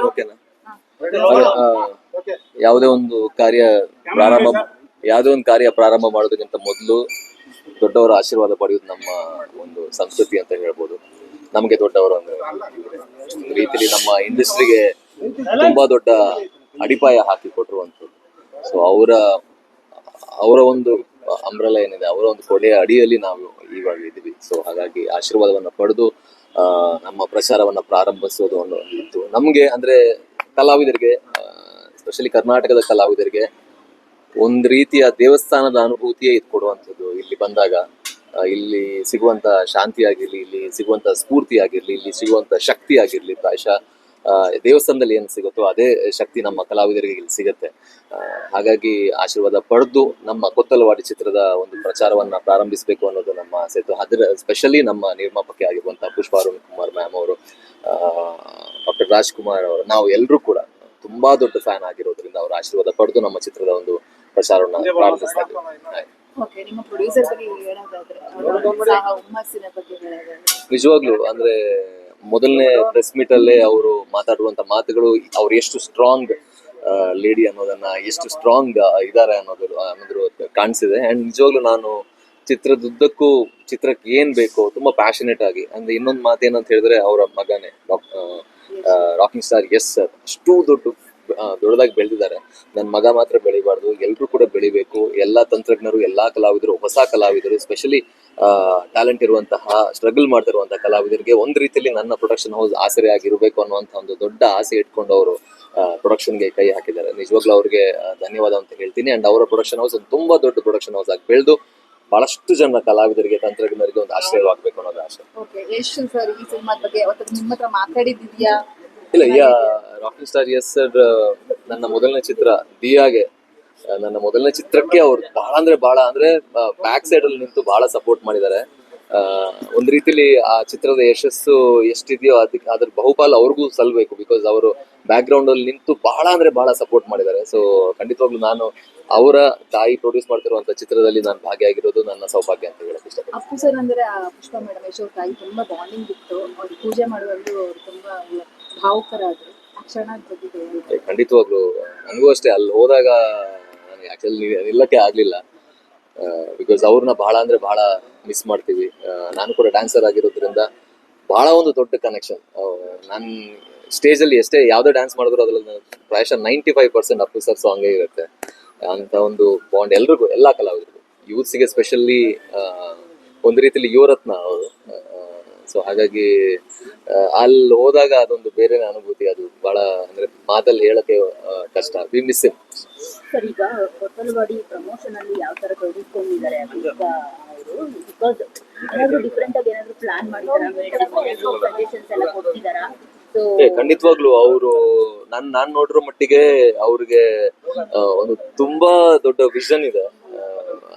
ಓಕೆನಾ? ಯಾವುದೇ ಒಂದು ಕಾರ್ಯ ಪ್ರಾರಂಭ ಮಾಡೋದಕ್ಕಿಂತ ಮೊದಲು ದೊಡ್ಡವರ ಆಶೀರ್ವಾದ ಪಡೆಯುವುದು ನಮ್ಮ ಒಂದು ಸಂಸ್ಕೃತಿ ಅಂತ ಹೇಳ್ಬೋದು. ನಮಗೆ ದೊಡ್ಡವರು ಅಂದ್ರೆ ಒಂದು ರೀತಿಯಲ್ಲಿ ನಮ್ಮ ಇಂಡಸ್ಟ್ರಿಗೆ ತುಂಬಾ ದೊಡ್ಡ ಅಡಿಪಾಯ ಹಾಕಿ ಕೊಟ್ಟಿರುವಂಥದ್ದು. ಸೊ ಅವರ ಒಂದು ಅಂಬ್ರೆಲಾ ಏನಿದೆ, ಅವರ ಒಂದು ಕೊಡೆಯ ಅಡಿಯಲ್ಲಿ ನಾವು ಇವಾಗ ಇದ್ದೀವಿ. ಸೊ ಹಾಗಾಗಿ ಆಶೀರ್ವಾದವನ್ನ ಪಡೆದು ನಮ್ಮ ಪ್ರಚಾರವನ್ನ ಪ್ರಾರಂಭಿಸೋದು ಅನ್ನೋದು ನಮ್ಗೆ ಅಂದ್ರೆ ಕಲಾವಿದರಿಗೆ, ಸ್ಪೆಷಲಿ ಕರ್ನಾಟಕದ ಕಲಾವಿದರಿಗೆ ಒಂದು ರೀತಿಯ ದೇವಸ್ಥಾನದ ಅನುಭೂತಿಯೇ ಇದು ಕೊಡುವಂಥದ್ದು. ಇಲ್ಲಿ ಬಂದಾಗ ಇಲ್ಲಿ ಸಿಗುವಂತ ಶಾಂತಿ ಆಗಿರ್ಲಿ, ಇಲ್ಲಿ ಸಿಗುವಂತ ಸ್ಫೂರ್ತಿ ಆಗಿರ್ಲಿ, ಇಲ್ಲಿ ಸಿಗುವಂತ ಶಕ್ತಿ ಆಗಿರ್ಲಿ, ಪ್ರಾಯಶಃ ದೇವಸ್ಥಾನದಲ್ಲಿ ಏನು ಸಿಗುತ್ತೋ ಅದೇ ಶಕ್ತಿ ನಮ್ಮ ಕಲಾವಿದರಿಗೆ ಇಲ್ಲಿ ಸಿಗತ್ತೆ. ಹಾಗಾಗಿ ಆಶೀರ್ವಾದ ಪಡೆದು ನಮ್ಮ ಕೊತ್ತಲವಾಡಿ ಚಿತ್ರದ ಒಂದು ಪ್ರಚಾರವನ್ನ ಪ್ರಾರಂಭಿಸಬೇಕು ಅನ್ನೋದು ನಮ್ಮ ಆಸೆ ಇತ್ತು. ಅದರ ಸ್ಪೆಷಲಿ ನಮ್ಮ ನಿರ್ಮಾಪಕಿ ಆಗಿರುವಂತಹ ಪುಷ್ಪಾ ಅರುಣ್ ಕುಮಾರ್ ಮ್ಯಾಮ್ ಅವರು, ಡಾಕ್ಟರ್ ರಾಜ್ಕುಮಾರ್ ಅವರು, ನಾವು ಎಲ್ಲರೂ ಕೂಡ ತುಂಬಾ ದೊಡ್ಡ ಫ್ಯಾನ್ ಆಗಿರೋದ್ರಿಂದ ಅವರ ಆಶೀರ್ವಾದ ಪಡೆದು ನಮ್ಮ ಚಿತ್ರದ ಒಂದು ಪ್ರಚಾರವನ್ನ ಪ್ರಾರಂಭಿಸ್ತಾ ಇದ್ದೀವಿ. ನಿಜವಾಗ್ಲೂ ಅಂದ್ರೆ ಮೊದಲನೇ ಪ್ರೆಸ್ ಮೀಟ್ ಅಲ್ಲೇ ಅವರು ಮಾತಾಡುವಂತ ಮಾತುಗಳು, ಅವ್ರು ಎಷ್ಟು ಸ್ಟ್ರಾಂಗ್ ಲೇಡಿ ಅನ್ನೋದನ್ನ, ಎಷ್ಟು ಸ್ಟ್ರಾಂಗ್ ಇದಾರೆ ಅನ್ನೋದು ಕಾಣಿಸಿದೆ. ಅಂಡ್ ನಿಜವಾಗ್ಲೂ ನಾನು ಚಿತ್ರದುದ್ದಕ್ಕೂ ಚಿತ್ರಕ್ಕೆ ಏನ್ ಬೇಕೋ ತುಂಬಾ ಪ್ಯಾಷನೇಟ್ ಆಗಿ, ಅಂದ್ರೆ ಇನ್ನೊಂದು ಮಾತೇನಂತ ಹೇಳಿದ್ರೆ ಅವರ ಮಗನೇ ರಾಕಿಂಗ್ ಸ್ಟಾರ್ ಎಸ್ ಸರ್ ಅಷ್ಟು ದೊಡ್ಡದಾಗಿ ಬೆಳೆದಿದ್ದಾರೆ. ನನ್ನ ಮಗ ಮಾತ್ರ ಬೆಳಿಬಾರ್ದು, ಎಲ್ರು ಕೂಡ ಬೆಳಿಬೇಕು. ಎಲ್ಲಾ ತಂತ್ರಜ್ಞರು, ಎಲ್ಲಾ ಕಲಾವಿದರು, ಹೊಸ ಕಲಾವಿದರು, ಸ್ಪೆಷಲಿ ಟ್ಯಾಲೆಂಟ್ ಇರುವಂತಹ, ಸ್ಟ್ರಗಲ್ ಮಾಡ್ತಿರುವಂತಹ ಕಲಾವಿದರಿಗೆ ಒಂದು ರೀತಿಯಲ್ಲಿ ನನ್ನ ಪ್ರೊಡಕ್ಷನ್ ಹೌಸ್ ಆಸರೆ ಆಗಿರ್ಬೇಕು ಅನ್ನುವಂತ ಒಂದು ದೊಡ್ಡ ಆಸೆ ಇಟ್ಕೊಂಡು ಅವರು ಪ್ರೊಡಕ್ಷನ್ಗೆ ಕೈ ಹಾಕಿದ್ದಾರೆ. ನಿಜವಾಗ್ಲೂ ಅವ್ರಿಗೆ ಧನ್ಯವಾದ ಅಂತ ಹೇಳ್ತೀನಿ. ಅಂಡ್ ಅವರ ಪ್ರೊಡಕ್ಷನ್ ಹೌಸ್ ತುಂಬಾ ದೊಡ್ಡ ಪ್ರೊಡಕ್ಷನ್ ಹೌಸ್ ಆಗಿ ಬೆಳೆದು ಬಹಳಷ್ಟು ಜನ ಕಲಾವಿದರಿಗೆ, ತಂತ್ರಜ್ಞರಿಗೆ ಒಂದು ಆಶ್ರಯವಾಗಬೇಕು ಅನ್ನೋದು ಆಸೆ. ಇಲ್ಲ, ರಾಕಿಂಗ್ ಸ್ಟಾರ್ ಎಸ್ ಸರ್ ನನ್ನ ಮೊದಲನೇ ಚಿತ್ರ ದಿಯಾಗೆ, ನನ್ನ ಮೊದಲನೇ ಚಿತ್ರಕ್ಕೆ ಅವ್ರು ಬಹಳ ಅಂದ್ರೆ ಬ್ಯಾಕ್ ಸೈಡ್ ಅಲ್ಲಿ ನಿಂತು ಬಹಳ ಸಪೋರ್ಟ್ ಮಾಡಿದ್ದಾರೆ. ಒಂದ್ ರೀತಿಲಿ ಆ ಚಿತ್ರದ ಯಶಸ್ಸು ಎಷ್ಟಿದೆಯೋ ಅದ್ರ ಬಹುಪಾಲು ಅವ್ರಿಗೂ ಸಲ್ಬೇಕು. ಬಿಕಾಸ್ ಅವರು ಬ್ಯಾಕ್ ಗ್ರೌಂಡ್ ಅಲ್ಲಿ ನಿಂತು ಬಹಳ ಸಪೋರ್ಟ್ ಮಾಡಿದ್ದಾರೆ. ಸೊ ಖಂಡಿತವಾಗ್ಲೂ ನಾನು ಅವರ ತಾಯಿ ಪ್ರೊಡ್ಯೂಸ್ ಮಾಡ್ತಿರುವಂತ ಚಿತ್ರದಲ್ಲಿ ನಾನು ಭಾಗಿಯಾಗಿರೋದು ನನ್ನ ಸೌಭಾಗ್ಯ ಅಂತ ಹೇಳಕ್ ಇಷ್ಟಪಡ್ತೀನಿ. ಅಪ್ಪು ಸರ್ ಅಂದ್ರೆ ಪುಷ್ಪಾ ಮೇಡಮ್ ಯಶೋರ್ ತಾಯಿ ತುಂಬಾ ಬಾಂಡಿಂಗ್ ಇತ್ತು. ಅವ್ರು ಪೂಜೆ ಮಾಡುವಲ್ಲಿ ತುಂಬಾ ಭಾವುಕರಾದ್ರು. ಖಂಡಿತವಾಗ್ಲು ನನಗೂ ಅಷ್ಟೇ, ಅಲ್ಲಿ ಹೋದಾಗ ಆಕ್ಚುಲಿ ನಿಲ್ಲಕ್ಕೆ ಆಗ್ಲಿಲ್ಲ. ಬಿಕಾಸ್ ಅವ್ರನ್ನ ಬಹಳ ಮಿಸ್ ಮಾಡ್ತೀವಿ. ನಾನು ಕೂಡ ಡ್ಯಾನ್ಸರ್ ಆಗಿರೋದ್ರಿಂದ ಬಹಳ ಒಂದು ದೊಡ್ಡ ಕನೆಕ್ಷನ್. ನಾನು ಸ್ಟೇಜ್ ಅಲ್ಲಿ ಎಷ್ಟೇ ಯಾವ್ದೇ ಡ್ಯಾನ್ಸ್ ಮಾಡಿದ್ರು ಅದ್ರಲ್ಲಿ ಪ್ರಾಯಶಃ 95% ಅಪ್ಪು ಸರ್ ಸಾಂಗೇ ಇರುತ್ತೆ ಅಂತ ಒಂದು ಬಾಂಡ್ ಎಲ್ರಿಗೂ, ಎಲ್ಲಾ ಕಲಾವಿದರಿಗೂ, ಯೂತ್ಸಿಗೆ ಸ್ಪೆಷಲಿ ಒಂದು ರೀತಿಯಲ್ಲಿ ಯುವರತ್ನ ಅವರು. ಸೊ ಹಾಗಾಗಿ ಅಲ್ಲಿ ಹೋದಾಗ ಅದೊಂದು ಬೇರೆ ಅನುಭೂತಿ. ಅದು ಬಹಳ ಅಂದ್ರೆ ಮಾತಲ್ಲಿ ಹೇಳಕ್ಕೆ ಕಷ್ಟ. V miss him. ಸರ್, ಈಗ ಕೊತ್ತಲವಾಡಿ ಪ್ರಮೋಷನ್ ಅಲ್ಲಿ ಯಾವ ತರ ತೊಡಗಿಕೊಂಡಿದ್ದಾರೆ ಅವರು? ಬಿಕಾಸ್ ಏನಾದ್ರು ಡಿಫರೆಂಟ್ ಆಗಿ ಏನಾದ್ರು ಪ್ಲಾನ್ ಮಾಡಿದಾರಾ? ಸಜೆಷನ್ಸ್ ಎಲ್ಲ ಕೊಟ್ಟಿದ್ದಾರಾ? ಖಂಡಿತವಾಗ್ಲು ಅವರು ನಾನ್ ನೋಡಿರೋ ಮಟ್ಟಿಗೆ ಅವ್ರಿಗೆ ಒಂದು ತುಂಬಾ ದೊಡ್ಡ ವಿಷನ್ ಇದೆ.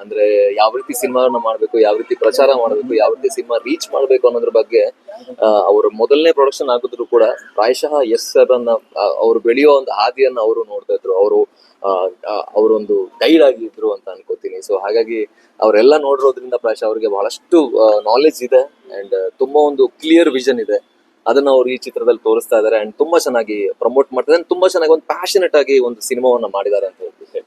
ಅಂದ್ರೆ ಯಾವ ರೀತಿ ಸಿನಿಮಾವನ್ನ ಮಾಡ್ಬೇಕು, ಯಾವ ರೀತಿ ಪ್ರಚಾರ ಮಾಡ್ಬೇಕು, ಯಾವ ರೀತಿ ಸಿನಿಮಾ ರೀಚ್ ಮಾಡ್ಬೇಕು ಅನ್ನೋದ್ರ ಬಗ್ಗೆ ಅವ್ರ ಮೊದಲನೇ ಪ್ರೊಡಕ್ಷನ್ ಆಗಿದ್ರು ಕೂಡ ಪ್ರಾಯಶಃ ಎಸ್ ಸರ್ ಅನ್ನ ಅವ್ರು ಬೆಳೆಯೋ ಒಂದು ಹಾದಿಯನ್ನ ಅವರು ನೋಡ್ತಾ ಇದ್ರು. ಅವರೊಂದು ಗೈಡ್ ಆಗಿದ್ರು ಅಂತ ಅನ್ಕೋತೀನಿ. ಸೊ ಹಾಗಾಗಿ ಅವರೆಲ್ಲ ನೋಡಿರೋದ್ರಿಂದ ಪ್ರಾಯಶಃ ಅವ್ರಿಗೆ ಬಹಳಷ್ಟು ನಾಲೆಜ್ ಇದೆ ಅಂಡ್ ತುಂಬಾ ಒಂದು ಕ್ಲಿಯರ್ ವಿಷನ್ ಇದೆ. ಅದನ್ನ ಅವ್ರು ಈ ಚಿತ್ರದಲ್ಲಿ ತೋರಿಸ್ತಾ ಇದಾರೆ ಅಂಡ್ ತುಂಬಾ ಚೆನ್ನಾಗಿ ಪ್ರಮೋಟ್ ಮಾಡ್ತಾರೆ. ತುಂಬಾ ಚೆನ್ನಾಗಿ ಒಂದು ಪ್ಯಾಷನೇಟ್ ಆಗಿ ಒಂದು ಸಿನಿಮಾವನ್ನ ಮಾಡಿದ್ದಾರೆ ಅಂತ ಹೇಳ್ತೀನಿ.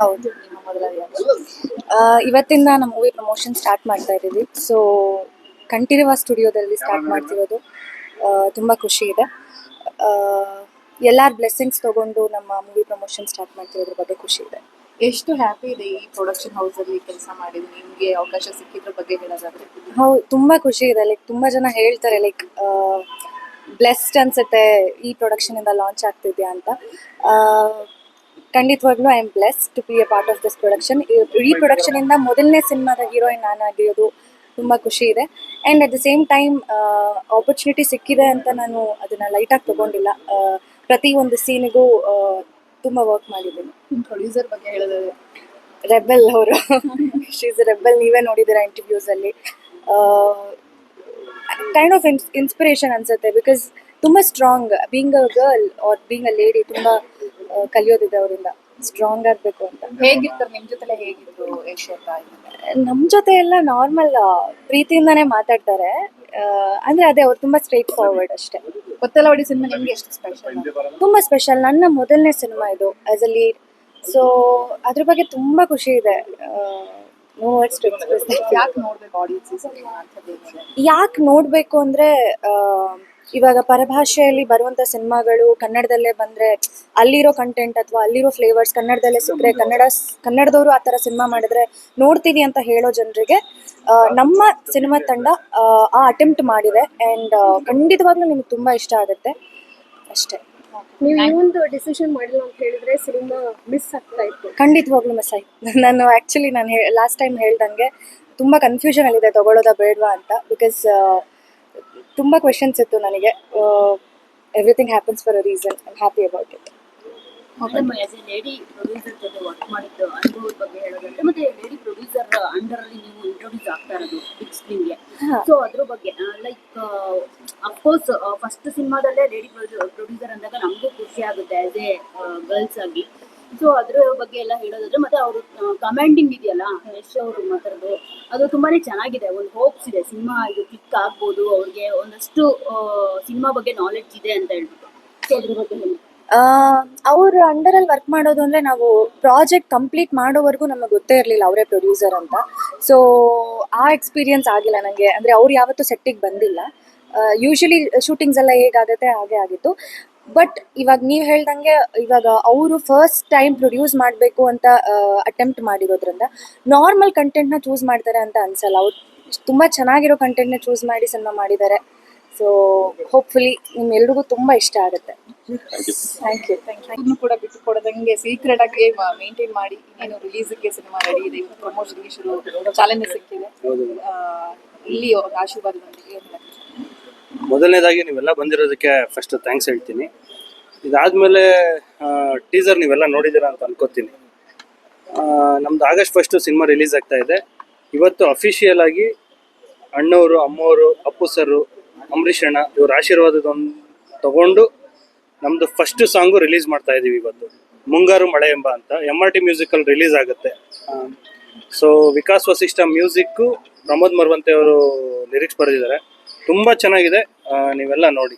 ಹೌದು, ಇವತ್ತಿಂದ ನಮ್ಮ ಮೂವಿ ಪ್ರಮೋಷನ್ ಸ್ಟಾರ್ಟ್ ಮಾಡ್ತಾ ಇದ್ದೀವಿ. ಸೊ ಕಂಠೀರವ ಸ್ಟುಡಿಯೋದಲ್ಲಿ ಸ್ಟಾರ್ಟ್ ಮಾಡ್ತಿರೋದು ತುಂಬ ಖುಷಿ ಇದೆ. ಎಲ್ಲರ ಬ್ಲೆಸ್ಸಿಂಗ್ಸ್ ತಗೊಂಡು ನಮ್ಮ ಮೂವಿ ಪ್ರಮೋಷನ್ ಸ್ಟಾರ್ಟ್ ಮಾಡ್ತಿರೋದ್ರ ಬಗ್ಗೆ ಖುಷಿ ಇದೆ. ಎಷ್ಟು ಹ್ಯಾಪಿ ಇದೆ ಈ ಪ್ರೊಡಕ್ಷನ್ ಹೌಸ್ ಅಲ್ಲಿ ಕೆಲಸ ಮಾಡಿದ್ದು, ನಿಮಗೆ ಅವಕಾಶ ಸಿಕ್ಕಿದ್ರ ಬಗ್ಗೆ ಹೇಳೋದಾದ್ರೆ? ಹೌದು, ತುಂಬ ಖುಷಿ ಇದೆ. ಲೈಕ್ ತುಂಬ ಜನ ಹೇಳ್ತಾರೆ ಲೈಕ್ ಬ್ಲೆಸ್ಡ್ ಅನ್ಸುತ್ತೆ ಈ ಪ್ರೊಡಕ್ಷನ್ ಇಂದ ಲಾಂಚ್ ಆಗ್ತಿದ್ಯಾ ಅಂತ. ಖಂಡಿತವಾಗ್ಲೂ I am blessed to be a part of this production. ಈ ಪ್ರೊಡಕ್ಷನ್ ಇಂದ ಮೊದಲನೇ ಸಿನಿಮಾದ ಹೀರೋಯಿನ್ ನಾನಾಗಿರೋದು ತುಂಬ ಖುಷಿ ಇದೆ. And at the same time opportunity ಸಿಕ್ಕಿದೆ ಅಂತ ನಾನು ಅದನ್ನು ಲೈಟಾಗಿ ತೊಗೊಂಡಿಲ್ಲ. ಪ್ರತಿ ಒಂದು ಸೀನಿಗೂ ತುಂಬ ವರ್ಕ್ ಮಾಡಿದ್ದೀನಿ. ಪ್ರೊಡ್ಯೂಸರ್ ಬಗ್ಗೆ ಹೇಳಿದ್ರೆ ರೆಬೆಲ್ ಅವರು ಶಿ ಇಸ್ ರೆಬೆಲ್. ನೀವೇ ನೋಡಿದ್ದೀರಾ ಇಂಟರ್ವ್ಯೂಸಲ್ಲಿ. ಕೈಂಡ್ ಆಫ್ ಇನ್ಸ್ಪಿರೇಷನ್ ಅನ್ಸುತ್ತೆ. ಬಿಕಾಸ್ ತುಂಬ strong, being a girl are being a lady ತುಂಬ ಕಲಿಯೋದಿದೆ ಅವರಿಂದ. ಸ್ಟ್ರಾಂಗ್ ಆಗಬೇಕು ಅಂತ. ಹೇಗಿರ್ತಾರೆ ನಿಮ್ ಜೊತೆಲೆ ಹೇಗಿದ್ರು ಯಶೋಧ? ನಮ್ಮ ಜೊತೆ ಎಲ್ಲ ನಾರ್ಮಲ್ ಪ್ರೀತಿಯಿಂದಾನೇ ಮಾತಾಡ್ತಾರೆ. ಅಂದರೆ ಅದೇ ಅವ್ರು ತುಂಬ ಸ್ಟ್ರೈಟ್ ಫಾರ್ವರ್ಡ್ ಅಷ್ಟೇ. ಕೊತ್ತಲವಾಡಿ ಸಿನಿಮಾ ನಿಮ್ಗೆ ಎಷ್ಟು ಸ್ಪೆಷಲ್? ತುಂಬ ಸ್ಪೆಷಲ್. ನನ್ನ ಮೊದಲನೇ ಸಿನಿಮಾ ಇದು ಆ್ಯಸ್ ಅ ಲೀಡ್. ಸೊ ಅದ್ರ ಬಗ್ಗೆ ತುಂಬ ಖುಷಿ ಇದೆ. No words to express. ಯಾಕೆ ನೋಡ್ಬೇಕು ಆಡಿಯನ್ಸ್ ಈ ಸಿನಿಮಾ ಅಂತ? ಯಾಕೆ ನೋಡಬೇಕು ಅಂದರೆ ಇವಾಗ ಪರಭಾಷೆಯಲ್ಲಿ ಬರುವಂಥ ಸಿನಿಮಾಗಳು ಕನ್ನಡದಲ್ಲೇ ಬಂದರೆ ಅಲ್ಲಿರೋ ಕಂಟೆಂಟ್ ಅಥವಾ ಅಲ್ಲಿರೋ ಫ್ಲೇವರ್ಸ್ ಕನ್ನಡದಲ್ಲೇ ಸಿಕ್ಕರೆ ಕನ್ನಡದವರು ಆ ಥರ ಸಿನಿಮಾ ಮಾಡಿದ್ರೆ ನೋಡ್ತೀವಿ ಅಂತ ಹೇಳೋ ಜನರಿಗೆ ನಮ್ಮ ಸಿನಿಮಾ ತಂಡ ಆ ಅಟೆಂಪ್ಟ್ ಮಾಡಿದೆ. ಆ್ಯಂಡ್ ಖಂಡಿತವಾಗ್ಲೂ ನಿಮ್ಗೆ ತುಂಬ ಇಷ್ಟ ಆಗುತ್ತೆ ಅಷ್ಟೇ. ನೀವು ಈ ಒಂದು ಡಿಸಿಷನ್ ಮಾಡಿಲ್ಲ ಅಂತ ಹೇಳಿದ್ರೆ ಸಿನಿಮಾ ಮಿಸ್ ಆಗ್ತಾ ಇತ್ತು. ಖಂಡಿತವಾಗ್ಲೂ ಮಿಸ್ ಆಯ್ತು. ನಾನು ಆ್ಯಕ್ಚುಲಿ ನಾನು ಲಾಸ್ಟ್ ಟೈಮ್ ಹೇಳ್ದಂಗೆ ತುಂಬ ಕನ್ಫ್ಯೂಷನಲ್ಲಿದೆ ತೊಗೊಳ್ಳೋದಾ ಬೇಡವಾ ಅಂತ. ಬಿಕಾಸ್ ತುಂಬ ಕ್ವೆಶನ್ಸ್ ಇತ್ತು ನನಗೆ. Everything happens for a reason. I am happy about it. As A lady producer ಜೊತೆ ವರ್ಕ್ ಮಾಡಿದ್ದು ಅನುಭವದ ಬಗ್ಗೆ ಹೇಳೋದಂದ್ರೆ, ಮತ್ತೆ ಲೇಡಿ ಪ್ರೊಡ್ಯೂಸರ್ ಅಂಡರ್ ಅಲ್ಲಿ ನೀವು ಇಂಟ್ರೊಡ್ಯೂಸ್ ಆಗ್ತಾ ಇರೋದು ಬಿಗ್ ಸ್ಕ್ರೀನ್ಗೆ. ಸೊ ಅದ್ರ ಬಗ್ಗೆ ಲೈಕ್ ಅಫ್ಕೋರ್ಸ್ ಫಸ್ಟ್ ಸಿನಿಮಾದಲ್ಲೇ ಲೇಡಿ ಪ್ರೊಡ್ಯೂಸರ್ ಅಂದಾಗ ನಮಗೂ ಖುಷಿ ಆಗುತ್ತೆ ಆಸ್ ಎ ಗರ್ಲ್ಸ್ ಆಗಿ. ಸೊ ಅದ್ರ ಬಗ್ಗೆ ಎಲ್ಲ ಹೇಳೋದಾದ್ರೆ, ಮತ್ತೆ ಅವರು ಕಮಾಂಡಿಂಗ್ ಇದೆಯಲ್ಲ ಯಶ್ ಅವರು ಮಾತಾಡೋದು ಅದು ತುಂಬಾನೇ ಚೆನ್ನಾಗಿದೆ. ಒಂದು ಹೋಪ್ಸ್ ಇದೆ ಸಿನಿಮಾ ಇದು ಕ್ಲಿಕ್ ಆಗ್ಬೋದು, ಅವ್ರಿಗೆ ಒಂದಷ್ಟು ಸಿನಿಮಾ ಬಗ್ಗೆ ನಾಲೆಡ್ಜ್ ಇದೆ ಅಂತ ಹೇಳ್ಬಿಟ್ಟು. ಸೊ ಅದ್ರ ಬಗ್ಗೆ ಹೇಳಿ. ಅವ್ರ ಅಂಡರಲ್ಲಿ ವರ್ಕ್ ಮಾಡೋದು ಅಂದರೆ ನಾವು ಪ್ರಾಜೆಕ್ಟ್ ಕಂಪ್ಲೀಟ್ ಮಾಡೋವರೆಗೂ ನಮಗೆ ಗೊತ್ತೇ ಇರಲಿಲ್ಲ ಅವರೇ ಪ್ರೊಡ್ಯೂಸರ್ ಅಂತ. ಸೊ ಆ ಎಕ್ಸ್ಪೀರಿಯನ್ಸ್ ಆಗಿಲ್ಲ ನನಗೆ. ಅಂದರೆ ಅವ್ರು ಯಾವತ್ತೂ ಸೆಟ್ಟಿಗೆ ಬಂದಿಲ್ಲ. ಯೂಶ್ವಲಿ ಶೂಟಿಂಗ್ಸ್ ಎಲ್ಲ ಹೇಗಾಗುತ್ತೆ ಹಾಗೆ ಆಗಿತ್ತು. ಬಟ್ ಇವಾಗ ನೀವು ಹೇಳ್ದಂಗೆ ಇವಾಗ ಅವರು ಫಸ್ಟ್ ಟೈಮ್ ಪ್ರೊಡ್ಯೂಸ್ ಮಾಡಬೇಕು ಅಂತ ಅಟೆಂಪ್ಟ್ ಮಾಡಿರೋದ್ರಿಂದ ನಾರ್ಮಲ್ ಕಂಟೆಂಟ್ನ ಚೂಸ್ ಮಾಡ್ತಾರೆ ಅಂತ ಅನ್ಸಲ್ಲ. ಅವ್ರು ತುಂಬ ಚೆನ್ನಾಗಿರೋ ಕಂಟೆಂಟ್ನ ಚೂಸ್ ಮಾಡಿ ಸಿನಿಮಾ ಮಾಡಿದ್ದಾರೆ. ಸೊ ಹೋಪ್ಫುಲಿ ನಿಮ್ಮೆಲ್ರಿಗೂ ತುಂಬ ಇಷ್ಟ ಆಗುತ್ತೆ. Thank you. ಕೂಡ ಬಿಟ್ಟು ಕೊಡದಂಗೆ ಸೀಕ್ರೆಟ್ ಆಗಿ ಮೇಂಟೈನ್ ಮಾಡಿ ಇನ್ನೇನು ರಿಲೀಸ್ಗೆ ಸಿನಿಮಾ ರೆಡಿ ಇದೆ. ಪ್ರಮೋಷನ್ಗೆ ಶುರು ಚಾಲೆಂಜ್ ಸಿಕ್ಕಿದೆ. ಇಲ್ಲಿ ಆಶೀರ್ವಾದದೊಂದಿಗೆ ಮೊದಲನೇದಾಗಿ ನೀವೆಲ್ಲ ಬಂದಿರೋದಕ್ಕೆ ಫಸ್ಟ್ ಥ್ಯಾಂಕ್ಸ್ ಹೇಳ್ತೀನಿ. ಇದಾದಮೇಲೆ ಟೀಸರ್ ನೀವೆಲ್ಲ ನೋಡಿದ್ದೀರಾ ಅಂತ ಅನ್ಕೋತೀನಿ. ನಮ್ದು ಆಗಸ್ಟ್ 1 ಸಿನಿಮಾ ರಿಲೀಸ್ ಆಗ್ತಾ ಇದೆ. ಇವತ್ತು ಅಫಿಷಿಯಲ್ ಆಗಿ ಅಣ್ಣವರು, ಅಮ್ಮವರು, ಅಪ್ಪು ಸರು, ಅಂಬರೀಷ್ ಅಣ್ಣ ಇವ್ರ ಆಶೀರ್ವಾದದೊಂದು ತಗೊಂಡು ನಮ್ಮದು ಫಸ್ಟ್ ಸಾಂಗು ರಿಲೀಸ್ ಮಾಡ್ತಾ ಇದ್ದೀವಿ ಇವತ್ತು. ಮುಂಗಾರು ಮಳೆ ಎಂಬ ಅಂತ MRT ಮ್ಯೂಸಿಕಲ್ ರಿಲೀಸ್ ಆಗುತ್ತೆ. ಸೊ ವಿಕಾಸ್ ವಸಿಷ್ಠ ಮ್ಯೂಸಿಕ್ಕು, ಪ್ರಮೋದ್ ಮರವಂತೆ ಅವರು ಲಿರಿಕ್ಸ್ ಬರೆದಿದ್ದಾರೆ. ತುಂಬ ಚೆನ್ನಾಗಿದೆ, ನೀವೆಲ್ಲ ನೋಡಿ.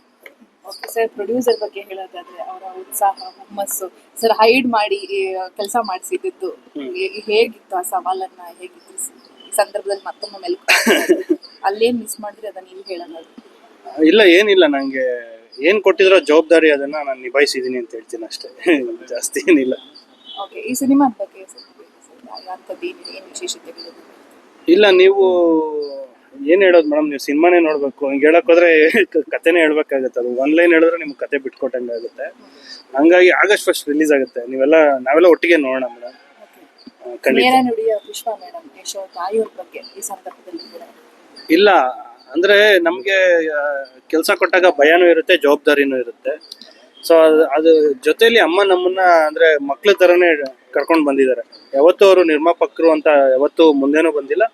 ಸರ್ ಪ್ರೊಡ್ಯೂಸರ್ ಬಗ್ಗೆ ಹೇಳೋದಾದ್ರೆ ಅವರ ಉತ್ಸಾಹ, ಹುಮ್ಮಸ್ಸು, ಸರ್ ಹೈಡ್ ಮಾಡಿ ಕೆಲಸ ಮಾಡಿಸಿದ್ದು ಹೇಗಿತ್ತು? ಆ ಸವಾಲನ್ನ ಹೇಗಿತ್ತು ಈ ಸಂದರ್ಭದಲ್ಲಿ ಮತ್ತೊಮ್ಮೆ ಮೆಲುಕು ಅಲ್ಲೇನು ಮಿಸ್ ಮಾಡಿದ್ರೆ ಅದನ್ನ ನೀವು ಹೇಳೋದು? ಇಲ್ಲ, ಏನಿಲ್ಲ, ನನಗೆ ಏನು ಕೊಟ್ಟಿದ್ರೋ ಜವಾಬ್ದಾರಿ ಅದನ್ನ ನಾನು ನಿಭಾಯಿಸಿದ್ದೀನಿ ಅಂತ ಹೇಳ್ತೀನಿ ಅಷ್ಟೇ. ಜಾಸ್ತಿ ಏನಿಲ್ಲ. ಓಕೆ, ಈ ಸಿನಿಮಾದ ಬಗ್ಗೆ ಏನು ವಿಶೇಷತೆಗಳು? ಇಲ್ಲ, ನೀವು ಏನು ಹೇಳೋದು ಮೇಡಮ್, ನೀವು ಸಿನಿಮಾನೇ ನೋಡಬೇಕು. ಹಿಂಗೆ ಹೇಳೋಕ್ಕೋದ್ರೆ ಕತೆನೇ ಹೇಳ್ಬೇಕಾಗತ್ತೆ. ಅದು ಒನ್ಲೈನ್ ಹೇಳಿದ್ರೆ ನಿಮ್ಗೆ ಕತೆ ಬಿಟ್ಕೊಟ್ಟಂಗೆ ಆಗುತ್ತೆ. ಹಂಗಾಗಿ ಆಗಸ್ಟ್ 1 ರಿಲೀಸ್ ಆಗುತ್ತೆ. ನಾವೆಲ್ಲ ಒಟ್ಟಿಗೆ ನೋಡೋಣ ಮೇಡಮ್. ಖಂಡಿತ. ನುಡಿಯ ಪುಷ್ಪ ಮೇಡಮ್, ಯಶೋಧ ತಾಯಿಯವ್ರ ಬಗ್ಗೆ ಈ ಸಂದರ್ಭದಲ್ಲಿ ಕೂಡ ಇಲ್ಲ ಅಂದರೆ ನಮಗೆ ಕೆಲಸ ಕೊಟ್ಟಾಗ ಭಯನೂ ಇರುತ್ತೆ, ಜವಾಬ್ದಾರಿನೂ ಇರುತ್ತೆ. ಸೊ ಅದು ಜೊತೆಲಿ ಅಮ್ಮ ನಮ್ಮನ್ನ ಅಂದರೆ ಮಕ್ಳ ಥರನೇ ಕರ್ಕೊಂಡು ಬಂದಿದ್ದಾರೆ. ಯಾವತ್ತೂ ಅವರು ನಿರ್ಮಾಪಕರು ಅಂತ ಯಾವತ್ತೂ ಮುಂದೆನೂ ಬಂದಿಲ್ಲ.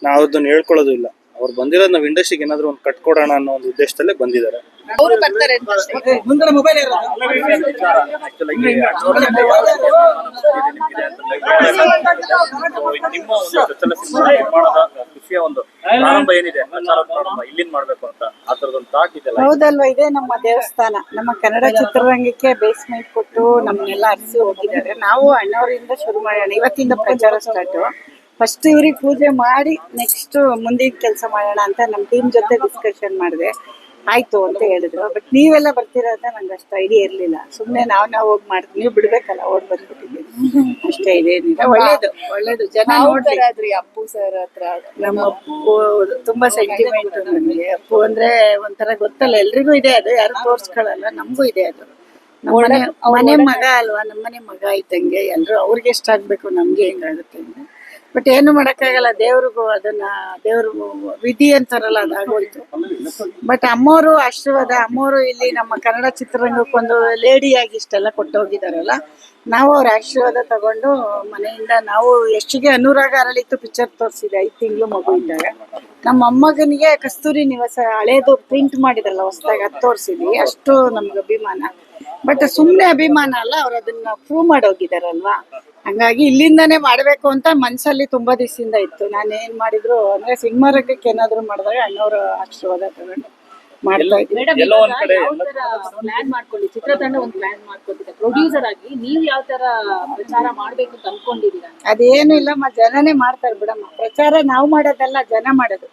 ನಾವು ಅದನ್ನ ಹೇಳ್ಕೊಳ್ಳೋದು ಇಲ್ಲ. ಅವ್ರು ಬಂದಿರೋದು ನಾವು ಇಂಡಸ್ಟ್ರಿಗೆ ಏನಾದರೂ ಒಂದು ಕಟ್ಕೊಡೋಣ ಅನ್ನೋ ಒಂದು ಉದ್ದೇಶದಲ್ಲೇ ಬಂದಿದ್ದಾರೆ. ಅವರು ಬರ್ತಾರೆ ಅಂತ ಹೌದಲ್ವಾ, ಇದೇ ನಮ್ಮ ದೇವಸ್ಥಾನ. ನಮ್ಮ ಕನ್ನಡ ಚಿತ್ರರಂಗಕ್ಕೆ ಬೇಸ್ಮೆಂಟ್ ಕೊಟ್ಟು ನಮ್ಮನ್ನೆಲ್ಲ ಅರಸಿ ಹೋಗಿದ್ದಾರೆ. ನಾವು ಅಣ್ಣವರಿಂದ ಶುರು ಮಾಡೋಣ, ಇವತ್ತಿಂದ ಪ್ರಚಾರ ಸ್ಟಾರ್ಟ್. ಫಸ್ಟ್ ಇವ್ರಿಗೆ ಪೂಜೆ ಮಾಡಿ ನೆಕ್ಸ್ಟ್ ಮುಂದಿನ ಕೆಲಸ ಮಾಡೋಣ ಅಂತ ನಮ್ಮ ಟೀಮ್ ಜೊತೆ ಡಿಸ್ಕಷನ್ ಮಾಡಿದೆ. ಆಯ್ತು ಅಂತ ಹೇಳಿದ್ರು. ಬಟ್ ನೀವೆಲ್ಲ ಬರ್ತೀರಾ ಅಂತ ನಂಗೆ ಅಷ್ಟು ಐಡಿಯಾ ಇರಲಿಲ್ಲ. ಸುಮ್ಮನೆ ನಾವು ಹೋಗಿ ಮಾಡ್ತೀವಿ, ನೀವು ಬಿಡ್ಬೇಕಲ್ಲ, ಓಡ್ ಬಂದ್ಬಿಟ್ಟಿದ್ದೀವಿ ಅಷ್ಟೇ. ಇದೇನಿಲ್ಲ, ಒಳ್ಳೇದು ಜನ ನೋಡ್ತಾರೆ. ಅಪ್ಪು ಸರ್ ಹತ್ರ ನಮ್ಮ ಅಪ್ಪು ತುಂಬಾ ಸೆಂಟಿಮೆಂಟ್ ನನಗೆ. ಅಪ್ಪು ಅಂದ್ರೆ ಒಂಥರ ಗೊತ್ತಲ್ಲ, ಎಲ್ರಿಗೂ ಇದೆ ಅದು, ಯಾರು ತೋರ್ಸ್ಕೊಳ್ಳಲ್ಲ. ನಮಗೂ ಇದೆ ಅದು. ಮನೆ ಮಗ ಅಲ್ವಾ, ನಮ್ಮನೆ ಮಗ ಇದ್ದಂಗೆ. ಎಲ್ರು ಅವ್ರಿಗೆ ಎಷ್ಟ ಆಗ್ಬೇಕು, ನಮ್ಗೆ ಹೆಂಗಾಗುತ್ತೆ. ಬಟ್ ಏನು ಮಾಡೋಕ್ಕಾಗಲ್ಲ, ದೇವ್ರಿಗೂ ಅದನ್ನ ದೇವ್ರ ವಿಧಿ ಅಂತಾರಲ್ಲ, ಅದಾಗೋಯ್ತು. ಬಟ್ ಅಮ್ಮೋರು ಆಶೀರ್ವಾದ, ಅಮ್ಮೋರು ಇಲ್ಲಿ ನಮ್ಮ ಕನ್ನಡ ಚಿತ್ರರಂಗಕ್ಕೊಂದು ಲೇಡಿಯಾಗಿ ಇಷ್ಟೆಲ್ಲ ಕೊಟ್ಟೋಗಿದಾರಲ್ಲ, ನಾವು ಅವ್ರ ಆಶೀರ್ವಾದ ತಗೊಂಡು ಮನೆಯಿಂದ ನಾವು ಎಷ್ಟಿಗೆ ಅನುರಾಗ ಅರಳಿತ್ತು ಪಿಕ್ಚರ್ ತೋರಿಸಿದೆ 5 ತಿಂಗಳು ಮಗು ಇದ್ದಾಗ. ನಮ್ಮ ಮೊಮ್ಮಗನಿಗೆ ಕಸ್ತೂರಿ ನಿವಾಸ ಹಳೇದು ಪ್ರಿಂಟ್ ಮಾಡಿದ್ರಲ್ಲ ಹೊಸದಾಗಿ, ಅದು ತೋರಿಸಿದ್ವಿ. ಅಷ್ಟು ನಮ್ಗೆ ಅಭಿಮಾನ. ಬಟ್ ಸುಮ್ಮನೆ ಅಭಿಮಾನ ಅಲ್ಲ, ಅವ್ರು ಅದನ್ನ ಪ್ರೂವ್ ಮಾಡೋಗಿದಾರಲ್ವಾ. ಹಂಗಾಗಿ ಇಲ್ಲಿಂದಾನೇ ಮಾಡ್ಬೇಕು ಅಂತ ಮನ್ಸಲ್ಲಿ ತುಂಬಾ ದಿವಸದಿಂದ ಇತ್ತು. ನಾನು ಏನ್ ಮಾಡಿದ್ರು ಅಂದ್ರೆ ಸಿನಿಮಾ ರಂಗಕ್ಕೆ ಏನಾದ್ರು ಮಾಡಿದಾಗ ಅಣ್ಣವ್ರ ಆಶೀರ್ವಾದ ತಗೊಂಡು ಮಾಡ್ತಾ ಇದ್ವಿ. ಮೇಡಮ್ ಯಾವ ತರ ಪ್ಲಾನ್ ಮಾಡ್ಕೊಳ್ಳಿ, ಚಿತ್ರತಂಡ ಒಂದು ಪ್ಲಾನ್ ಮಾಡ್ಕೊಂಡಿದೆ, ಪ್ರೊಡ್ಯೂಸರ್ ಆಗಿ ನೀವು ಯಾವ ತರ ಪ್ರಚಾರ ಮಾಡ್ಬೇಕು ಅಂತ ಅನ್ಕೊಂಡಿದೀರಾ? ಅದೇನು ಇಲ್ಲಮ್ಮ, ಜನನೇ ಮಾಡ್ತಾರೆ ಬಿಡಮ್ಮ. ಪ್ರಚಾರ ನಾವು ಮಾಡೋದಲ್ಲ, ಜನ ಮಾಡೋದು.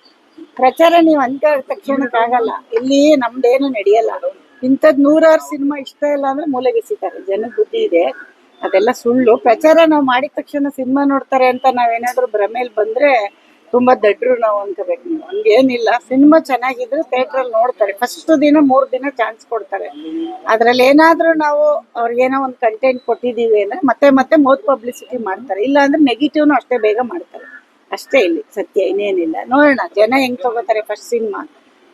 ಪ್ರಚಾರ ನೀವು ಅಂದ ತಕ್ಷಣಕ್ಕಾಗಲ್ಲ. ಇಲ್ಲಿ ನಮ್ದೇನು ನಡೆಯಲ್ಲ. ಇಂಥದ್ 100 ಸಿನಿಮಾ ಇಷ್ಟ ಇಲ್ಲ ಅಂದ್ರೆ ಮೂಲೆಗೆಸಿತಾರೆ. ಜನದ ಬುದ್ಧಿ ಇದೆ, ಅದೆಲ್ಲ ಸುಳ್ಳು. ಪ್ರಚಾರ ನಾವು ಮಾಡಿದ ತಕ್ಷಣ ಸಿನಿಮಾ ನೋಡ್ತಾರೆ ಅಂತ ನಾವೇನಾದ್ರೂ ಭ್ರಮೇಲಿ ಬಂದ್ರೆ ತುಂಬಾ ದಡ್ರು ನಾವು ಅನ್ಕೋಬೇಕು. ನೀವು ಹಂಗೇನಿಲ್ಲ. ಸಿನಿಮಾ ಚೆನ್ನಾಗಿದ್ರೆ ಥಿಯೇಟ್ರಲ್ಲಿ ನೋಡ್ತಾರೆ. ಫಸ್ಟ್ ದಿನ 3 ದಿನ ಚಾನ್ಸ್ ಕೊಡ್ತಾರೆ. ಅದ್ರಲ್ಲಿ ಏನಾದ್ರೂ ನಾವು ಅವ್ರಿಗೇನೋ ಒಂದು ಕಂಟೆಂಟ್ ಕೊಟ್ಟಿದೀವಿ ಅಂದ್ರೆ ಮತ್ತೆ ಮತ್ತೆ ಮೌತ್ ಪಬ್ಲಿಸಿಟಿ ಮಾಡ್ತಾರೆ. ಇಲ್ಲ ಅಂದ್ರೆ ನೆಗೆಟಿವ್ನು ಅಷ್ಟೇ ಬೇಗ ಮಾಡ್ತಾರೆ. ಅಷ್ಟೇ ಇಲ್ಲಿ ಸತ್ಯ, ಇನ್ನೇನಿಲ್ಲ. ನೋಡೋಣ ಜನ ಹೆಂಗ್ ತಗೋತಾರೆ. ಫಸ್ಟ್ ಸಿನಿಮಾ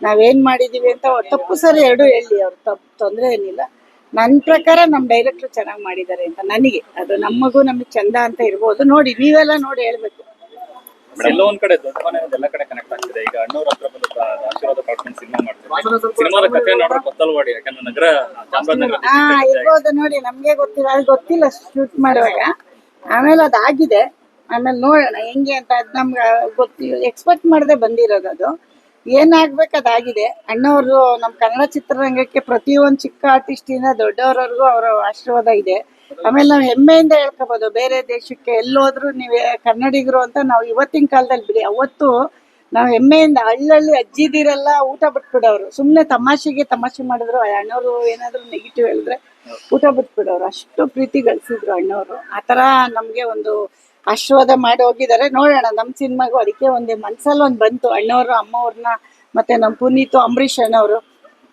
ನಾವೇನ್ ಮಾಡಿದೀವಿ ಅಂತ ತಪ್ಪು ಸರಿ ಎರಡು ಹೇಳಿ, ಅವ್ರು ತೊಂದರೆ ಏನಿಲ್ಲ. ನನ್ನ ಪ್ರಕಾರ ನಮ್ಮ ಡೈರೆಕ್ಟ್ರು ಚೆನ್ನಾಗಿ ಮಾಡಿದ್ದಾರೆ ಅಂತ ನನಗೆ. ಅದು ನಮಗೂ ನಮಗೆ ಚಂದ ಅಂತ ಇರ್ಬೋದು. ನೋಡಿ ನೀವೆಲ್ಲ ನೋಡಿ ಹೇಳ್ಬೇಕು. ಎಲ್ಲೋ ಒಂದ್ ಕಡೆ ದೊಡ್ಡ ಮನೆ ಎಲ್ಲ ಕಡೆ ಕನೆಕ್ಟ್ ಆಗ್ತಿದೆ. ಈಗ ಅಣ್ಣವ್ರ ಹತ್ರ ಬಂದು ಆಶೀರ್ವಾದ ಪಡ್ಕೊಂಡು ಸಿನಿಮಾ ಮಾಡ್ತಾರೆ. ಸಿನಿಮಾದ ಕಥೆ ನೋಡ್ರೆ ಗೊತ್ತಲ್ವಾಡಿ, ಯಾಕಂದ್ರೆ ನಗರ ಚಾಮರಾಜನಗರ ಇರ್ಬೋದು. ನೋಡಿ ನಮ್ಗೆ ಗೊತ್ತಿಲ್ಲ, ಅದು ಗೊತ್ತಿಲ್ಲ ಶೂಟ್ ಮಾಡುವಾಗ. ಆಮೇಲೆ ಅದಾಗಿದೆ. ಆಮೇಲೆ ನೋಡೋಣ ಹೆಂಗೆ ಅಂತ. ಅದು ನಮ್ಗೆ ಗೊತ್ತಿಲ್ಲ, ಎಕ್ಸ್ಪೆಕ್ಟ್ ಮಾಡದೆ ಬಂದಿರೋದು. ಅದು ಏನಾಗ್ಬೇಕು ಅದಾಗಿದೆ. ಅಣ್ಣವ್ರು ನಮ್ಮ ಕನ್ನಡ ಚಿತ್ರರಂಗಕ್ಕೆ ಪ್ರತಿಯೊಂದು ಚಿಕ್ಕ ಆರ್ಟಿಸ್ಟಿಂದ ದೊಡ್ಡವರವರೆಗೂ ಅವರ ಆಶೀರ್ವಾದ ಇದೆ. ಆಮೇಲೆ ನಾವು ಹೆಮ್ಮೆಯಿಂದ ಹೇಳ್ಕೋಬಹುದು, ಬೇರೆ ದೇಶಕ್ಕೆ ಎಲ್ಲೋದ್ರು ನೀವೇ ಕನ್ನಡಿಗರು ಅಂತ ನಾವು ಇವತ್ತಿನ ಕಾಲದಲ್ಲಿ ಬಿಡಿ. ಅವತ್ತು ನಾವು ಹೆಮ್ಮೆಯಿಂದ ಹಳ್ಳಿ ಅಜ್ಜಿದಿರೆಲ್ಲ ಊಟ ಬಿಟ್ಬಿಡೋರು. ಸುಮ್ಮನೆ ತಮಾಷೆ ಮಾಡಿದ್ರು. ಅಣ್ಣವರು ಏನಾದ್ರು ನೆಗೆಟಿವ್ ಹೇಳಿದ್ರೆ ಊಟ ಬಿಟ್ಬಿಡೋರು. ಅಷ್ಟು ಪ್ರೀತಿ ಗಳಿಸಿದ್ರು ಅಣ್ಣವರು. ಆ ಥರ ನಮಗೆ ಒಂದು ಆಶೀರ್ವಾದ ಮಾಡಿ ಹೋಗಿದ್ದಾರೆ. ನೋಡೋಣ ನಮ್ಮ ಸಿನಿಮಾಗೂ ಅದಕ್ಕೆ ಒಂದು ಮನ್ಸಲ್ಲಿ ಒಂದು ಬಂತು. ಅಣ್ಣವರು ಅಮ್ಮವ್ರನ್ನ ಮತ್ತೆ ನಮ್ಮ ಪುನೀತು ಅಂಬರೀಷ್ ಅಣ್ಣವರು,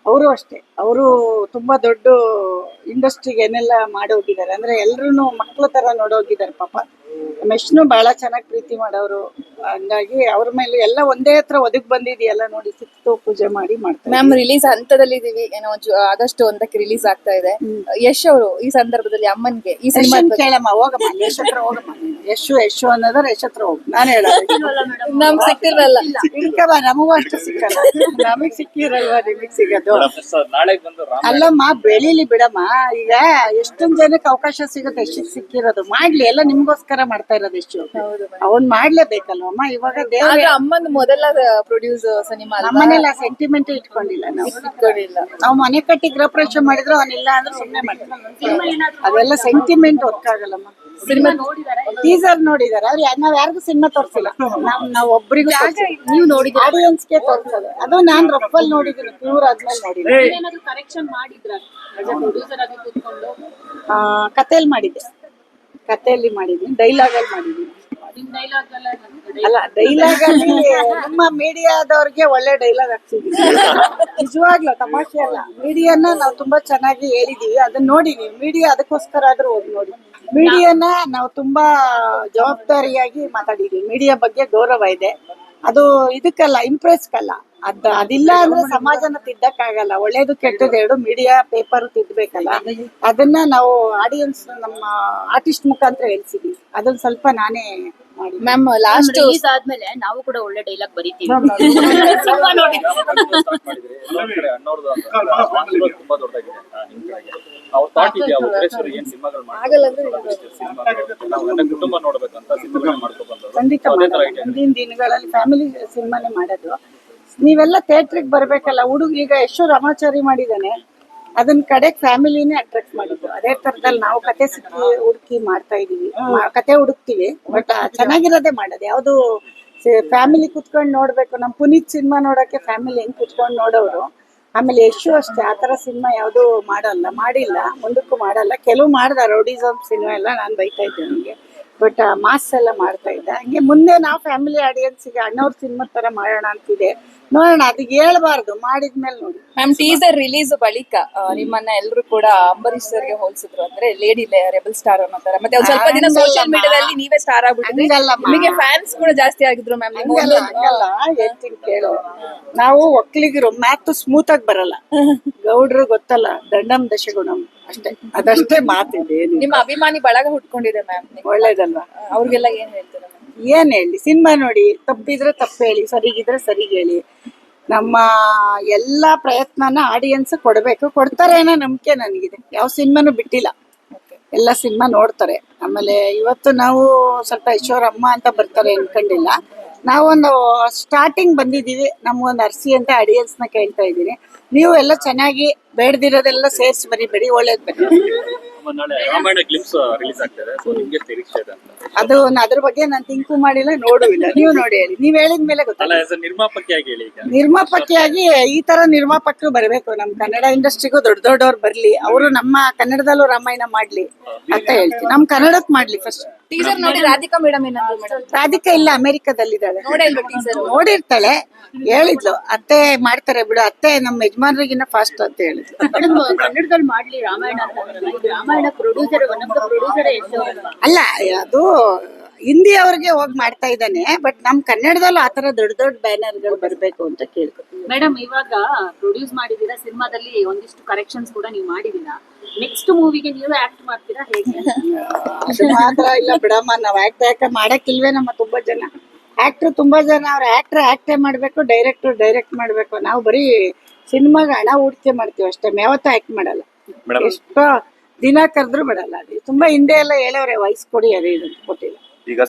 ಅವರು ಅಷ್ಟೇ. ಅವರು ತುಂಬಾ ದೊಡ್ಡ ಇಂಡಸ್ಟ್ರಿಗೆ ಏನೆಲ್ಲ ಮಾಡೋಗಿದ್ದಾರೆ ಅಂದ್ರೆ ಎಲ್ರು ಮಕ್ಳ ತರ ನೋಡೋಗಿದ್ದಾರೆ ಪಾಪ. ಮೆಷ್ನು ಬಹಳ ಚೆನ್ನಾಗಿ ಪ್ರೀತಿ ಮಾಡೋರು. ಹಂಗಾಗಿ ಅವ್ರ ಮೇಲೆ ಎಲ್ಲ ಒಂದೇ ಹತ್ರ ಒದಗ್ ಬಂದಿದೆಯಲ್ಲ ನೋಡಿ, ಸಿಕ್ತು ಪೂಜೆ ಮಾಡಿ ಮಾಡ್ತಾರೆ. ಮ್ಯಾಮ್ ರಿಲೀಸ್ ಹಂತದಲ್ಲಿ ಇದೀವಿ, ಏನೋ ಆಗಸ್ಟ್ 1ಕ್ಕೆ ರಿಲೀಸ್ ಆಗ್ತಾ ಇದೆ. ಯಶ್ ಅವರು ಈ ಸಂದರ್ಭದಲ್ಲಿ ಅಮ್ಮನ್ಗೆ ಈ ಸಿನಿಮಾ ಕೇಳಮ್ಮ, ಹೋಗಮ್ಮ ಯಶ್ ಹತ್ರ ಹೋಗಮ್ಮ. ಯಶು ಅನ್ನೋದ್ರ ಯಶ್ ಹತ್ರ ಹೋಗ್. ನಾನು ಹೇಳೋದು ನಮ್ಗೆ ಸಿಕ್ತಿಲ್ವಲ್ಲ, ಇಡ್ಕಬ, ನಮಗೂ ಅಷ್ಟು ಸಿಕ್ಕಲ್ಲ. ನಮಗ್ ಸಿಕ್ಕಿರಲ್ವಾ ನಿಮಗ್ ಸಿಗೋದು? ನಾಳೆ ಬಂದು ಅಲ್ಲಮ್ಮ ಬೆಳೀಲಿ ಬಿಡಮ್ಮ. ಈಗ ಎಷ್ಟೊಂದ್ ಜನಕ್ಕೆ ಅವಕಾಶ ಸಿಗುತ್ತೆ. ಎಷ್ಟಿಗೆ ಸಿಕ್ಕಿರೋದು ಮಾಡ್ಲಿ, ಎಲ್ಲ ನಿಮ್ಗೋಸ್ಕರ ಮಾಡ್ತಾ ಇರೋದು. ಎಷ್ಟು ಅವನ್ ಮಾಡ್ಲೇಬೇಕಲ್ವಮ್ಮ. ಇವಾಗ ದೇವ್ರ ಅಮ್ಮನ್ ಮೊದಲ ಪ್ರೊಡ್ಯೂಸ್ ಸಿನಿಮಾ. ನಮ್ಮನೆಲ್ಲ ಸೆಂಟಿಮೆಂಟ್ ಇಟ್ಕೊಂಡಿಲ್ಲ ನಾವು ಮನೆ ಕಟ್ಟಿ ಗೃಹ ಪ್ರವೇಶ ಮಾಡಿದ್ರು ಅವನಿಲ್ಲ ಅಂದ್ರೆ ಸುಮ್ನೆ ಮಾಡ್ತೀವಿ. ಅದೆಲ್ಲ ಸೆಂಟಿಮೆಂಟ್ ವರ್ಕ್ ಆಗಲ್ಲಮ್ಮ. ಸಿನಿಮಾ ಟೀಸರ್ ನೋಡಿದಾರೆ ಅವ್ರು. ನಾವ್ ಯಾರಿಗೂ ಸಿನಿಮಾ ತೋರ್ಸಿಲ್ಲ. ನಾವ್ ಒಬ್ರಿಗೂ ನೀವು ನೋಡಿದ್ರೆ ಆಡಿಯನ್ಸ್ಗೆ ತೋರ್ಸೋದು. ಅದು ನಾನ್ ರಫಲ್ ನೋಡಿದೀನಿ, ಪ್ಯೂರ್ ಆದ್ಮೇಲೆ ನೋಡಿದ್ದೆ. ಏನಾದ್ರು ಕರೆಕ್ಷನ್ ಮಾಡಿದ್ರ ಪ್ರೊಡ್ಯೂಸರ್ ಆಗಿ ಕೂತ್ಕೊಂಡು? ಕಥೆಯಲ್ಲಿ ಮಾಡಿದ್ದೆ, ಕಥೆಯಲ್ಲಿ ಮಾಡಿದ್ದೀನಿ, ಡೈಲಾಗಲ್ಲಿ ಮಾಡಿದ್ದೀನಿ. ನಿಮ್ ಡೈಲಾಗ್ ಅಲ್ಲ ಡೈಲಾಗ್ ಅಲ್ಲಿ ನಮ್ಮ ಮೀಡಿಯಾದವ್ರಿಗೆ ಒಳ್ಳೆ ಡೈಲಾಗ್ ಹಾಕ್ಸಿದೀವಿ. ನಿಜವಾಗ್ಲೂ ತಮಾಷೆ ಅಲ್ಲ. ಮೀಡಿಯಾನ ನಾವು ತುಂಬಾ ಚೆನ್ನಾಗಿ ಹೇಳಿದೀವಿ. ಅದನ್ನ ನೋಡಿ ನೀವು ಮೀಡಿಯಾ ಅದಕ್ಕೋಸ್ಕರ ಆದ್ರೂ ಹೋಗಿ ನೋಡಿ. ಮೀಡಿಯಾನ ನಾವು ತುಂಬಾ ಜವಾಬ್ದಾರಿಯಾಗಿ ಮಾತಾಡಿದೀವಿ. ಮೀಡಿಯಾ ಬಗ್ಗೆ ಗೌರವ ಇದೆ. ಅದು ಇದಕ್ಕಲ್ಲ, ಇಂಪ್ರೆಸ್ಗಲ್ಲ. ಅದಿಲ್ಲ ಅಂದ್ರೆ ಸಮಾಜನ ತಿದ್ದಕ್ಕಾಗಲ್ಲ. ಒಳ್ಳೇದು ಕೆಟ್ಟದ್ದು ಎರಡು ಮೀಡಿಯಾ ಪೇಪರ್ ತಿದ್ದಬೇಕಲ್ಲ. ಅದನ್ನ ನಾವು ಆಡಿಯನ್ಸ್ ನಮ್ಮ ಆರ್ಟಿಸ್ಟ್ ಮುಖಾಂತರ ಹೇಳ್ಸಿದೀವಿ. ಅದನ್ನ ಸ್ವಲ್ಪ ನಾನೇ ಮಾಡಿ. ಮ್ಯಾಮ್ ಲಾಸ್ಟ್ ರಿಲೀಸ್ ಆದ್ಮೇಲೆ ನಾವು ಕೂಡ ಒಳ್ಳೆ ಡೈಲಾಗ್ ಬರೀತೀವಿ. ಸಿನಿಮಾ ನೋಡಿ ಅಣ್ಣವ್ರದ್ದು ಆಶೀರ್ವಾದ ತುಂಬಾ ದೊಡ್ಡದಾಗಿದೆ ನಿಮ್ ಕಡೆಗೆ. ಅವ್ರ ಥಾಟ್ ಇದೆಯಾ ಉದ್ದೇಶ್ವರ ಏನ್ ಸಿನಿಮಾಗಳು ಮಾಡ್ತಾರೆ, ಕುಟುಂಬ ನೋಡ್ಬೇಕಂತ ಸಿನಿಮಾಗಳು ಮಾಡ್ಕೊ ಬಂದವರು? ಖಂಡಿತ ಮುಂದಿನ ದಿನಗಳಲ್ಲಿ ಫ್ಯಾಮಿಲಿ ಸಿನಿಮಾನೇ ಮಾಡೋದು. ನೀವೆಲ್ಲ ಥಿಯೇಟ್ರಿಗೆ ಬರ್ಬೇಕಲ್ಲ. ಈಗ ಎಷ್ಟು ರಾಮಾಚಾರಿ ಮಾಡಿದಾನೆ, ಅದನ್ನ ಕಡೆಗೆ ಫ್ಯಾಮಿಲಿನೇ ಅಟ್ರಾಕ್ಟ್ ಮಾಡಿದ್ರು. ಅದೇ ತರದಲ್ಲಿ ನಾವು ಕತೆ ಸಿಕ್ಕಿ ಹುಡುಕಿ ಮಾಡ್ತಾ ಇದೀವಿ. ಕತೆ ಹುಡುಕ್ತಿವಿ, ಬಟ್ ಚೆನ್ನಾಗಿರೋದೇ ಮಾಡೋದು. ಯಾವ್ದು ಫ್ಯಾಮಿಲಿ ಕುತ್ಕೊಂಡು ನೋಡ್ಬೇಕು. ನಮ್ ಪುನೀತ್ ಸಿನಿಮಾ ನೋಡಕ್ಕೆ ಫ್ಯಾಮಿಲಿ ಹೆಂಗ್ ಕುತ್ಕೊಂಡು ನೋಡೋರು. ಆಮೇಲೆ ಯಶು ಅಷ್ಟೇ, ಆತರ ಸಿನಿಮಾ ಯಾವ್ದು ಮಾಡಿಲ್ಲ, ಮುಂದಕ್ಕೂ ಮಾಡಲ್ಲ. ಕೆಲವು ಮಾಡ್ದ ರೌಡಿಸಮ್ ಸಿನಿಮಾ ಎಲ್ಲ ನಾನು ಬೈತಾ ಇದ್ದೆ ನನಗೆ, ಬಟ್ ಮಾಸ್ ಎಲ್ಲ ಮಾಡ್ತಾ ಇದ್ದ. ಹಂಗೆ ಮುಂದೆ ನಾವು ಫ್ಯಾಮಿಲಿ ಆಡಿಯನ್ಸ್ಗೆ ಅಣ್ಣವ್ರ ಸಿನಿಮಾ ತರ ಮಾಡೋಣ ಅಂತಿದೆ. ನೋಡೋಣ, ಅದಕ್ಕೆ ಹೇಳ್ಬಾರ್ದು, ಮಾಡಿದ್ಮೇಲೆ ನೋಡಿ. ಮ್ಯಾಮ್ ಟೀಸರ್ ರಿಲೀಸ್ ಬಳಿಕ ನಿಮ್ಮನ್ನ ಎಲ್ಲರೂ ಕೂಡ ಅಂಬರೀಶ್ ಸರ್ಗೆ ಹೋಲಿಸಿದ್ರು. ಅಂದ್ರೆ ಲೇಡಿ ರೆಬಲ್ ಸ್ಟಾರ್ ಅನ್ನೋ ತರ. ಮತ್ತೆ ಒಂದ್ ಸ್ವಲ್ಪ ದಿನ ಸೋಷಿಯಲ್ ಮೀಡಿಯಾದಲ್ಲಿ ನೀವೇ ಸ್ಟಾರ್ ಆಗ್ಬಿಟ್ಟಿದ್ರಿ. ನಿಮಗೆ ಫ್ಯಾನ್ಸ್ ಕೂಡ ಜಾಸ್ತಿ ಆಗಿದ್ರು ಮ್ಯಾಮ್. ಹಂಗಲ್ಲ ಹೇಳ್ತೀನಿ ಕೇಳು. ನಾವು ಒಕ್ಕಲಿಗರು ಮ್ಯಾಥ್ ಸ್ಮೂತ್ ಆಗಿ ಬರಲ್ಲ. ಗೌಡ್ರು ಗೊತ್ತಲ್ಲ, ದಂಡಂ ದಶಗುಣಂ ಅಷ್ಟೇ. ಅದಷ್ಟೇ ಮಾತಿದೆ. ನಿಮ್ಮ ಅಭಿಮಾನಿ ಬಳಗ ಹುಟ್ಕೊಂಡಿದೆ ಮ್ಯಾಮ್. ಒಳ್ಳೇದಲ್ವಾ? ಅವ್ರಿಗೆಲ್ಲ ಏನ್ ಹೇಳ್ತೀರಾ? ಏನ್ ಹೇಳಿ, ಸಿನಿಮಾ ನೋಡಿ, ತಪ್ಪಿದ್ರೆ ತಪ್ಪು ಹೇಳಿ, ಸರಿಗಿದ್ರೆ ಸರಿಗೆ ಹೇಳಿ. ನಮ್ಮ ಎಲ್ಲ ಪ್ರಯತ್ನನ ಆಡಿಯನ್ಸ್ ಕೊಡಬೇಕು, ಕೊಡ್ತಾರೆ ಅನ್ನೋ ನಂಬಿಕೆ ನನಗಿದೆ. ಯಾವ ಸಿನಿಮಾನು ಬಿಟ್ಟಿಲ್ಲ, ಎಲ್ಲ ಸಿನಿಮಾ ನೋಡ್ತಾರೆ. ಆಮೇಲೆ ಇವತ್ತು ನಾವು ಸ್ವಲ್ಪ ಯಶೋರಮ್ಮ ಅಂತ ಬರ್ತಾರೆ ಅನ್ಕೊಂಡಿಲ್ಲ, ನಾವೊಂದು ಸ್ಟಾರ್ಟಿಂಗ್ ಬಂದಿದ್ದೀವಿ, ನಮ್ಗೊಂದು ಅರ್ಸಿ ಅಂತ ಆಡಿಯನ್ಸ್ನ ಕೇಳ್ತಾ ಇದ್ದೀನಿ. ನೀವು ಎಲ್ಲ ಚೆನ್ನಾಗಿ ಬೇಡದಿರೋದೆಲ್ಲ ಸೇರಿಸಿ ಬರೀಬೇಡಿ, ಒಳ್ಳೇದು ಬನ್ನಿ. ನಾಳೆ ರಾಮಾಯಣ ಗ್ಲಿಮ್ಸ್ ರಿಲೀಸ್ ಆಗ್ತದೆ, ಸೊ ನಿಮ್ಗೆ ಎಷ್ಟು ನಿರೀಕ್ಷೆ ಇದೆ ಅಂತ? ಅದು ಅದ್ರ ಬಗ್ಗೆ ನಾನು ಥಿಂಕು ಮಾಡಿಲ್ಲ, ನೋಡುವಿಲ್ಲ. ನೀವು ನೋಡಿ ಹೇಳಿ, ನೀವು ಹೇಳಿದ ಮೇಲೆ ಅಲ್ಲ ಗೊತ್ತಲ್ಲ. ಆಸ್ ಅ ನಿರ್ಮಾಪಕಿಯಾಗಿ ಹೇಳಿ ಈಗ. ನಿರ್ಮಾಪಕಿಯಾಗಿ ಈ ತರ ನಿರ್ಮಾಪಕರು ಬರಬೇಕು, ನಮ್ಮ ಕನ್ನಡ ಇಂಡಸ್ಟ್ರಿಗೂ ದೊಡ್ಡ ದೊಡ್ಡವ್ರು ಬರ್ಲಿ, ಅವರು ನಮ್ಮ ಕನ್ನಡದಲ್ಲೂ ರಾಮಾಯಣ ಮಾಡ್ಲಿ ಅಂತ ಹೇಳ್ತೀನಿ. ನಮ್ಮ ಕನ್ನಡಕ್ಕೆ ಮಾಡ್ಲಿ ಫಸ್ಟ್. ಟೀಸರ್ ನೋಡಿ ರಾಧಿಕಾ ಮೇಡಮ್ ಏನಂದ್ರು ಮೇಡಮ್? ರಾಧಿಕಾ ಇಲ್ಲ, ಅಮೆರಿಕದಲ್ಲಿದ್ದಾಳೆ. ನೋಡೇ ಇಲ್ವಾ ಟೀಸರ್? ನೋಡಿರ್ತಾಳೆ, ಹೇಳಿದ್ಲು ಅತ್ತೆ ಮಾಡ್ತಾರೆ ಬಿಡು, ಅತ್ತೆ ನಮ್ಮ ಯಜಮಾನ್ರಿಗಿನ್ನ ಫಾಸ್ಟ್ ಅಂತ ಹೇಳಿದ್ಲು. ಮೇಡಮ್ ಕನ್ನಡದಲ್ಲಿ ಮಾಡ್ಲಿ ರಾಮಾಯಣ ಅಂತ ಅಂದ್ರಲ್ಲ, ಇದು Ramayana producer one of the producer ಯಶೋರಲ್ವಾ? ಅಲ್ಲ, ಅದು ಹಿಂದಿ ಅವ್ರಿಗೆ ಹೋಗಿ ಮಾಡ್ತಾ ಇದ್ದಾನೆ, ಬಟ್ ನಮ್ಮ ಕನ್ನಡದಲ್ಲೂ ಆ ತರ ದೊಡ್ಡ ದೊಡ್ಡ ಬ್ಯಾನರ್ಗಳು ಬರಬೇಕು ಅಂತ ಕೇಳ್ಕೊತೀನಿ. ಮೇಡಮ್ ಇವಾಗ ಪ್ರೊಡ್ಯೂಸ್ ಮಾಡಿದೀರಾ, ಸಿನಿಮಾದಲ್ಲಿ ಒಂದಿಷ್ಟು ಕರೆಕ್ಷನ್ಸ್ ಕೂಡ ನೀವು ಮಾಡಿದೀರಾ, ನೆಕ್ಸ್ಟ್ ಮೂವಿಗೆ ನೀವು ಆಕ್ಟ್ ಮಾಡ್ತೀರಾ ಹೇಗೆ? ಅದು ಮಾತ್ರ ಇಲ್ಲ ಬಿಡಮ್ಮ, ನಾವು ಆಕ್ಟ್ ಮಾಡಕ್ಕಿಲ್ವೇ ನಮ್ಮ ತುಂಬಾ ಜನ ಆಕ್ಟ್ರು, ತುಂಬಾ ಜನ ಅವ್ರ ಆಕ್ಟೇ ಮಾಡ್ಬೇಕು, ಡೈರೆಕ್ಟ್ ಮಾಡ್ಬೇಕು. ನಾವು ಬರೀ ಸಿನಿಮಾಗ ಹಣ ಹೂಡಿಕೆ ಮಾಡ್ತೀವಿ ಅಷ್ಟೇ, ಯಾವತ್ತೂ ಆಕ್ಟ್ ಮಾಡಲ್ಲ. ಎಷ್ಟೋ ದಿನ ಕರೆದ್ರು ಬಿಡಲ್ಲ. ಅದು ತುಂಬಾ ಹಿಂದೆ ಎಲ್ಲ ಹೇಳವ್ರೆ, ವಯಸ್ಸು ಕೊಡಿ, ಅದೇ ಇದು ಕೊಟ್ಟಿಲ್ಲ. ಈಗ